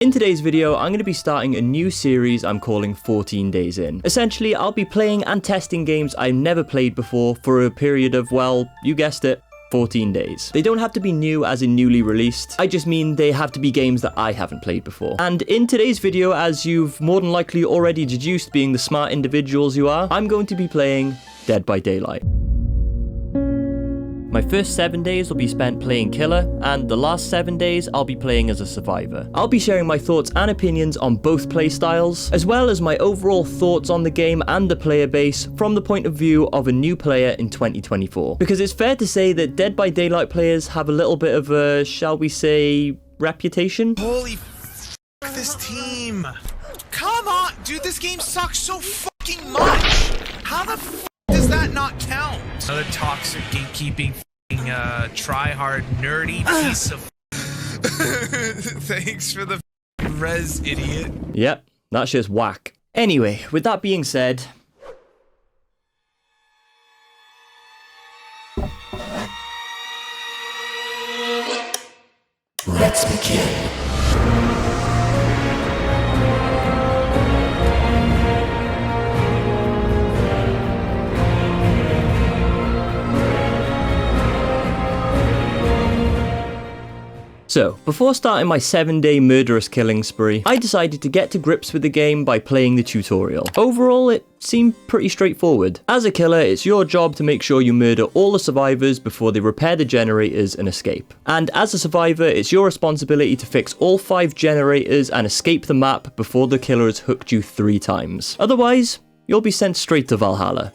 In today's video, I'm going to be starting a new series I'm calling 14 Days In. Essentially, I'll be playing and testing games I've never played before for a period of, well, you guessed it, 14 days. They don't have to be new as in newly released, I just mean they have to be games that I haven't played before. And in today's video, as you've more than likely already deduced being the smart individuals you are, I'm going to be playing Dead by Daylight. My first 7 days will be spent playing Killer, and the last 7 days I'll be playing as a survivor. I'll be sharing my thoughts and opinions on both playstyles, as well as my overall thoughts on the game and the player base from the point of view of a new player in 2024. Because it's fair to say that Dead by Daylight players have a little bit of a, shall we say, reputation? Holy f*** this team. Come on, dude, this game sucks so fucking much. How the f*** does that not count? Another toxic gatekeeping try-hard nerdy piece of thanks for the res, idiot. Yep, that's just whack. Anyway, with that being said, let's begin. So, before starting my 7-day murderous killing spree, I decided to get to grips with the game by playing the tutorial. Overall, it seemed pretty straightforward. As a killer, it's your job to make sure you murder all the survivors before they repair the generators and escape. And as a survivor, it's your responsibility to fix all 5 generators and escape the map before the killer has hooked you 3 times. Otherwise, you'll be sent straight to Valhalla.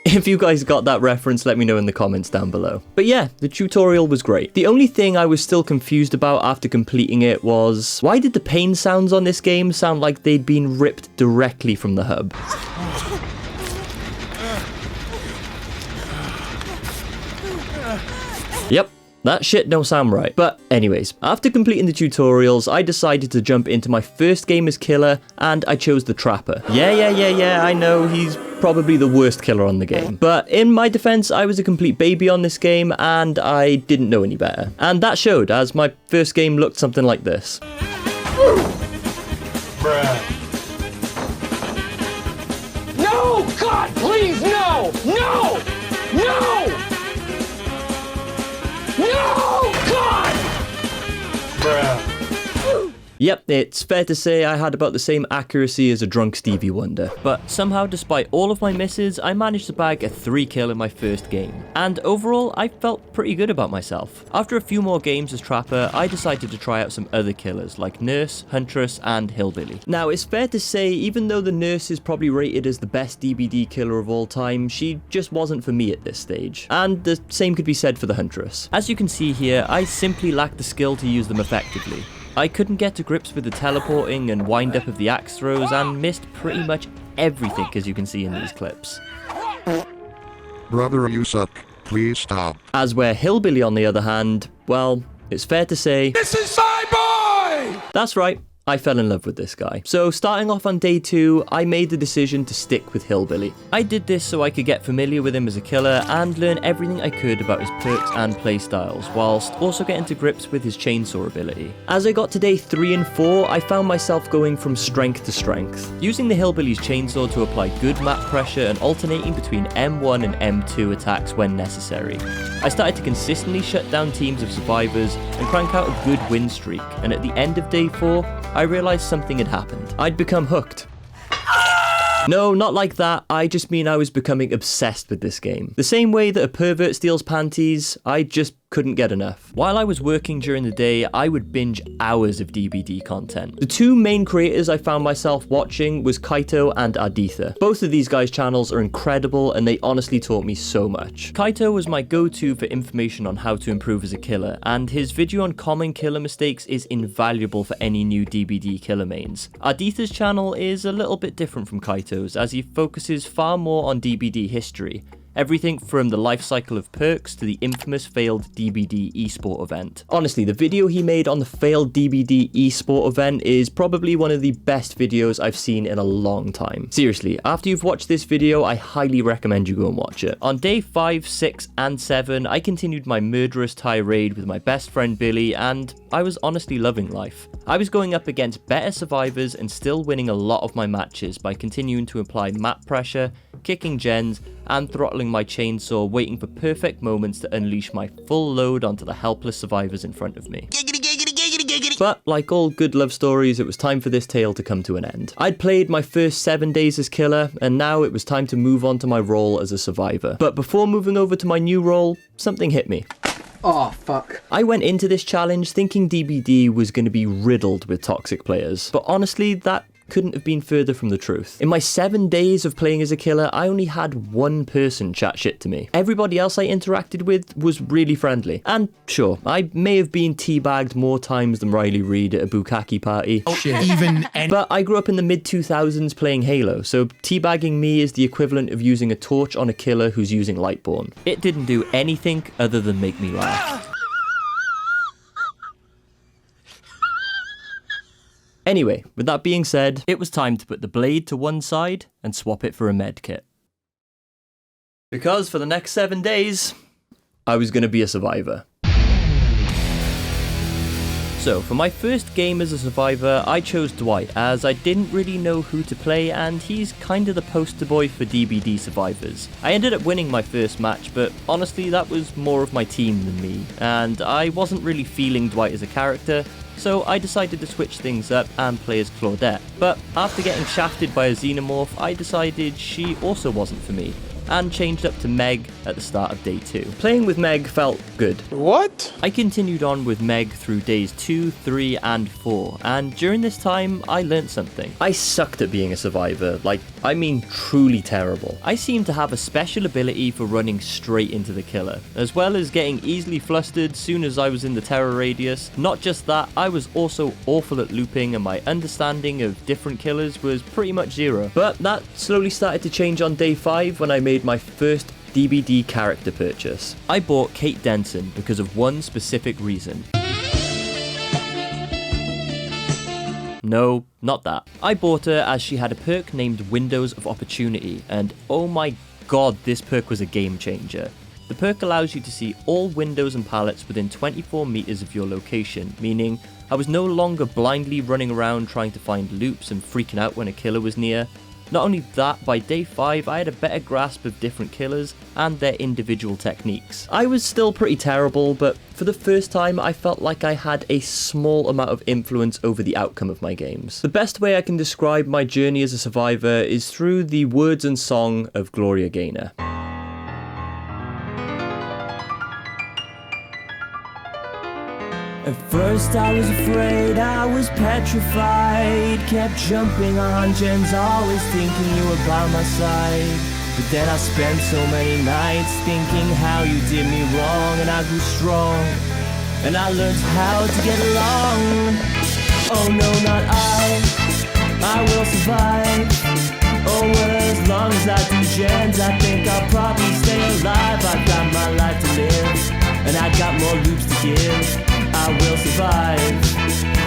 If you guys got that reference, let me know in the comments down below. But yeah, the tutorial was great. The only thing I was still confused about after completing it was, why did the pain sounds on this game sound like they'd been ripped directly from the hub? Yep. That shit don't sound right. But anyways, after completing the tutorials, I decided to jump into my first game as killer, and I chose the Trapper. Yeah, I know, he's probably the worst killer on the game. But in my defense, I was a complete baby on this game, and I didn't know any better. And that showed, as my first game looked something like this. Bruh. No! God, please, no! No! No! No! God! Bruh. Yep, it's fair to say I had about the same accuracy as a drunk Stevie Wonder. But somehow, despite all of my misses, I managed to bag a 3 kill in my first game. And overall, I felt pretty good about myself. After a few more games as Trapper, I decided to try out some other killers like Nurse, Huntress, and Hillbilly. Now, it's fair to say, even though the Nurse is probably rated as the best DBD killer of all time, she just wasn't for me at this stage. And the same could be said for the Huntress. As you can see here, I simply lacked the skill to use them effectively. I couldn't get to grips with the teleporting and wind up of the axe throws and missed pretty much everything, as you can see in these clips. Brother, you suck. Please stop. As where Hillbilly, on the other hand, well, it's fair to say, This is my boy! that's right, I fell in love with this guy. So starting off on day 2, I made the decision to stick with Hillbilly. I did this so I could get familiar with him as a killer and learn everything I could about his perks and playstyles, whilst also getting to grips with his chainsaw ability. As I got to day 3 and 4, I found myself going from strength to strength, using the Hillbilly's chainsaw to apply good map pressure and alternating between M1 and M2 attacks when necessary. I started to consistently shut down teams of survivors and crank out a good win streak, and at the end of day 4, I realized something had happened. I'd become hooked. No, not like that. I just mean I was becoming obsessed with this game. The same way that a pervert steals panties, I just couldn't get enough. While I was working during the day, I would binge hours of DBD content. The 2 main creators I found myself watching was Kaito and Aditha. Both of these guys' channels are incredible and they honestly taught me so much. Kaito was my go-to for information on how to improve as a killer, and his video on common killer mistakes is invaluable for any new DBD killer mains. Aditha's channel is a little bit different from Kaito's, as he focuses far more on DBD history. Everything from the life cycle of perks to the infamous failed DBD esport event. Honestly, the video he made on the failed DBD esport event is probably one of the best videos I've seen in a long time. Seriously, after you've watched this video, I highly recommend you go and watch it. On day 5, 6, and 7, I continued my murderous tirade with my best friend Billy, and I was honestly loving life. I was going up against better survivors and still winning a lot of my matches by continuing to apply map pressure, kicking gens, and throttling my chainsaw, waiting for perfect moments to unleash my full load onto the helpless survivors in front of me. But like all good love stories, it was time for this tale to come to an end. I'd played my first 7 days as killer, and now it was time to move on to my role as a survivor. But before moving over to my new role, something hit me. Oh, fuck. I went into this challenge thinking DBD was going to be riddled with toxic players, but honestly, that couldn't have been further from the truth. In my 7 days of playing as a killer, I only had one person chat shit to me. Everybody else I interacted with was really friendly. And sure, I may have been teabagged more times than Riley Reid at a bukkake party. But I grew up in the mid-2000s playing Halo, so teabagging me is the equivalent of using a torch on a killer who's using Lightborn. It didn't do anything other than make me laugh. Anyway, with that being said, it was time to put the blade to one side and swap it for a med kit. Because for the next 7 days, I was going to be a survivor. So, for my first game as a survivor, I chose Dwight, as I didn't really know who to play, and he's kinda the poster boy for DBD survivors. I ended up winning my first match, but honestly that was more of my team than me, and I wasn't really feeling Dwight as a character, so I decided to switch things up and play as Claudette. But after getting shafted by a xenomorph, I decided she also wasn't for me, and changed up to Meg at the start of day 2. Playing with Meg felt good. What? I continued on with Meg through days 2, 3, and 4, and during this time, I learnt something. I sucked at being a survivor, I mean truly terrible. I seemed to have a special ability for running straight into the killer, as well as getting easily flustered soon as I was in the terror radius. Not just that, I was also awful at looping, and my understanding of different killers was pretty much zero. But that slowly started to change on day 5 when I made my first DBD character purchase. I bought Kate Denson because of one specific reason. No, not that. I bought her as she had a perk named Windows of Opportunity, and oh my god, this perk was a game changer. The perk allows you to see all windows and pallets within 24 meters of your location, meaning I was no longer blindly running around trying to find loops and freaking out when a killer was near. Not only that, by day 5 I had a better grasp of different killers and their individual techniques. I was still pretty terrible, but for the first time I felt like I had a small amount of influence over the outcome of my games. The best way I can describe my journey as a survivor is through the words and song of Gloria Gaynor. At first I was afraid, I was petrified. Kept jumping on gens, always thinking you were by my side. But then I spent so many nights thinking how you did me wrong, and I grew strong, and I learned how to get along. Oh no, not I will survive. Oh well, as long as I do gens, I think I'll probably stay alive. I've got my life to live, and I got more loops to give. I will survive.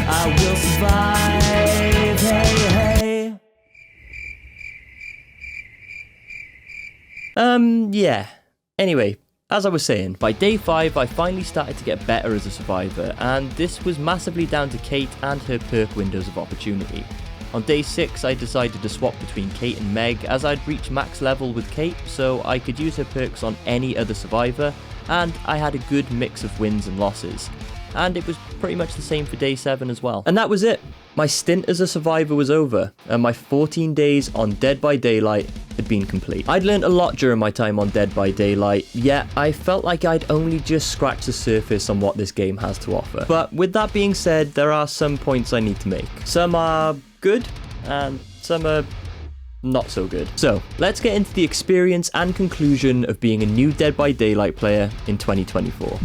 I will survive. Hey, hey. Yeah. Anyway, as I was saying, by day 5 I finally started to get better as a survivor, and this was massively down to Kate and her perk Windows of Opportunity. On day 6 I decided to swap between Kate and Meg, as I'd reached max level with Kate, so I could use her perks on any other survivor, and I had a good mix of wins and losses. And it was pretty much the same for day 7 as well. And that was it. My stint as a survivor was over, and my 14 days on Dead by Daylight had been complete. I'd learned a lot during my time on Dead by Daylight, yet I felt like I'd only just scratched the surface on what this game has to offer. But with that being said, there are some points I need to make. Some are good, and some are not so good. So, let's get into the experience and conclusion of being a new Dead by Daylight player in 2024.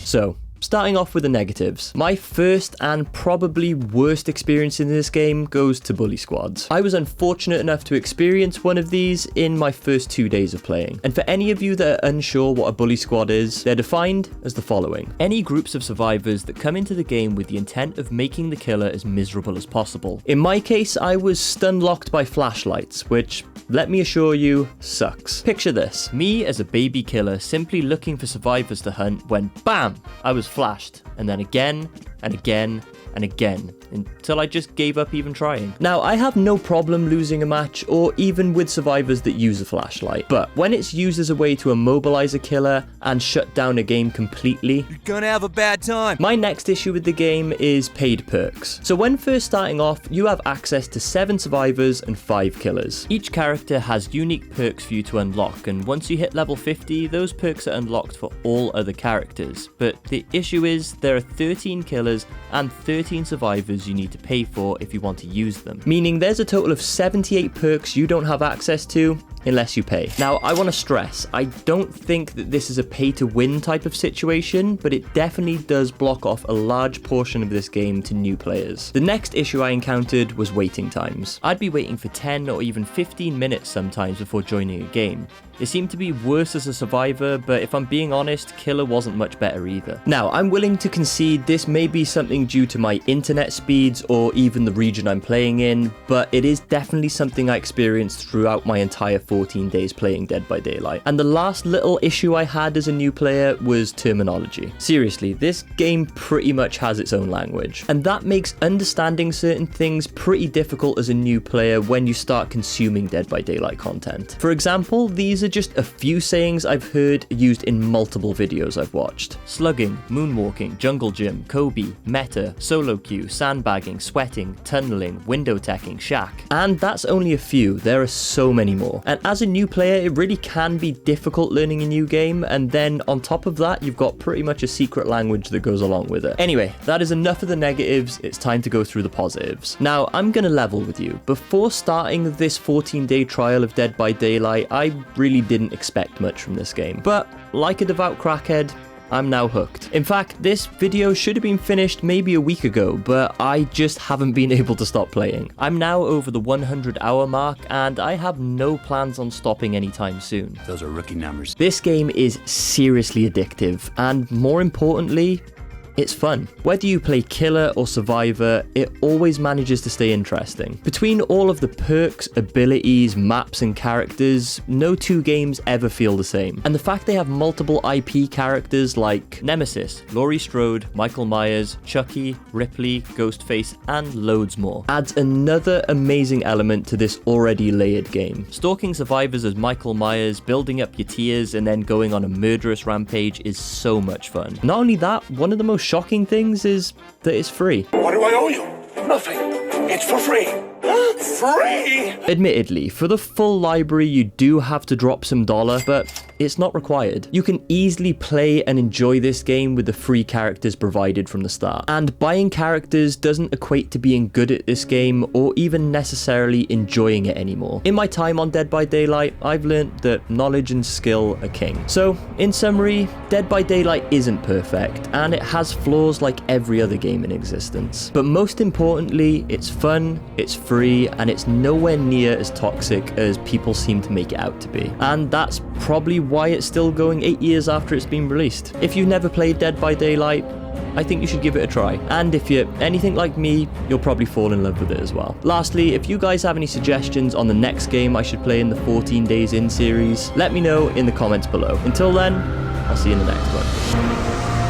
So, starting off with the negatives. My first and probably worst experience in this game goes to bully squads. I was unfortunate enough to experience one of these in my first 2 days of playing. And for any of you that are unsure what a bully squad is, they're defined as the following. Any groups of survivors that come into the game with the intent of making the killer as miserable as possible. In my case, I was stun locked by flashlights, which, let me assure you, sucks. Picture this. Me as a baby killer simply looking for survivors to hunt when, BAM! I was flashed, and then again, and again, and again, until I just gave up even trying. Now, I have no problem losing a match, or even with survivors that use a flashlight, but when it's used as a way to immobilize a killer and shut down a game completely, You're gonna have a bad time. my next issue with the game is paid perks. So when first starting off, you have access to 7 survivors and 5 killers. Each character has unique perks for you to unlock, and once you hit level 50, those perks are unlocked for all other characters. But the issue is, there are 13 killers and 13 survivors you need to pay for if you want to use them. Meaning there's a total of 78 perks you don't have access to unless you pay. Now, I want to stress, I don't think that this is a pay-to-win type of situation, but it definitely does block off a large portion of this game to new players. The next issue I encountered was waiting times. I'd be waiting for 10 or even 15 minutes sometimes before joining a game. It seemed to be worse as a survivor, but if I'm being honest, killer wasn't much better either. Now, I'm willing to concede this may be something due to my internet speeds or even the region I'm playing in, but it is definitely something I experienced throughout my entire 14 days playing Dead by Daylight. And the last little issue I had as a new player was terminology. Seriously, this game pretty much has its own language, and that makes understanding certain things pretty difficult as a new player when you start consuming Dead by Daylight content. For example, these are just a few sayings I've heard used in multiple videos I've watched. Slugging, moonwalking, jungle gym, Kobe, meta, solo queue, sandbagging, sweating, tunneling, window teching, shack. And that's only a few, there are so many more. And as a new player, it really can be difficult learning a new game, and then on top of that, you've got pretty much a secret language that goes along with it. Anyway, that is enough of the negatives, it's time to go through the positives. Now, I'm gonna level with you. Before starting this 14-day trial of Dead by Daylight, I really didn't expect much from this game. But like a devout crackhead, I'm now hooked. In fact, this video should have been finished maybe a week ago, but I just haven't been able to stop playing. I'm now over the 100-hour mark, and I have no plans on stopping anytime soon. Those are rookie numbers. This game is seriously addictive, and more importantly, it's fun. Whether you play killer or survivor, it always manages to stay interesting. Between all of the perks, abilities, maps, and characters, no two games ever feel the same. And the fact they have multiple IP characters like Nemesis, Laurie Strode, Michael Myers, Chucky, Ripley, Ghostface, and loads more adds another amazing element to this already layered game. Stalking survivors as Michael Myers, building up your tiers, and then going on a murderous rampage is so much fun. Not only that, one of the most shocking things is that it's free. What do I owe you? Nothing. It's for free. Free? Admittedly, for the full library you do have to drop some dollar, but it's not required. You can easily play and enjoy this game with the free characters provided from the start. And buying characters doesn't equate to being good at this game or even necessarily enjoying it anymore. In my time on Dead by Daylight, I've learned that knowledge and skill are king. So, in summary, Dead by Daylight isn't perfect, and it has flaws like every other game in existence. But most importantly, it's fun, it's free, and it's nowhere near as toxic as people seem to make it out to be. And that's probably why it's still going 8 years after it's been released. If you've never played Dead by Daylight, I think you should give it a try. And if you're anything like me, you'll probably fall in love with it as well. Lastly, if you guys have any suggestions on the next game I should play in the 14 Days In series, let me know in the comments below. Until then, I'll see you in the next one.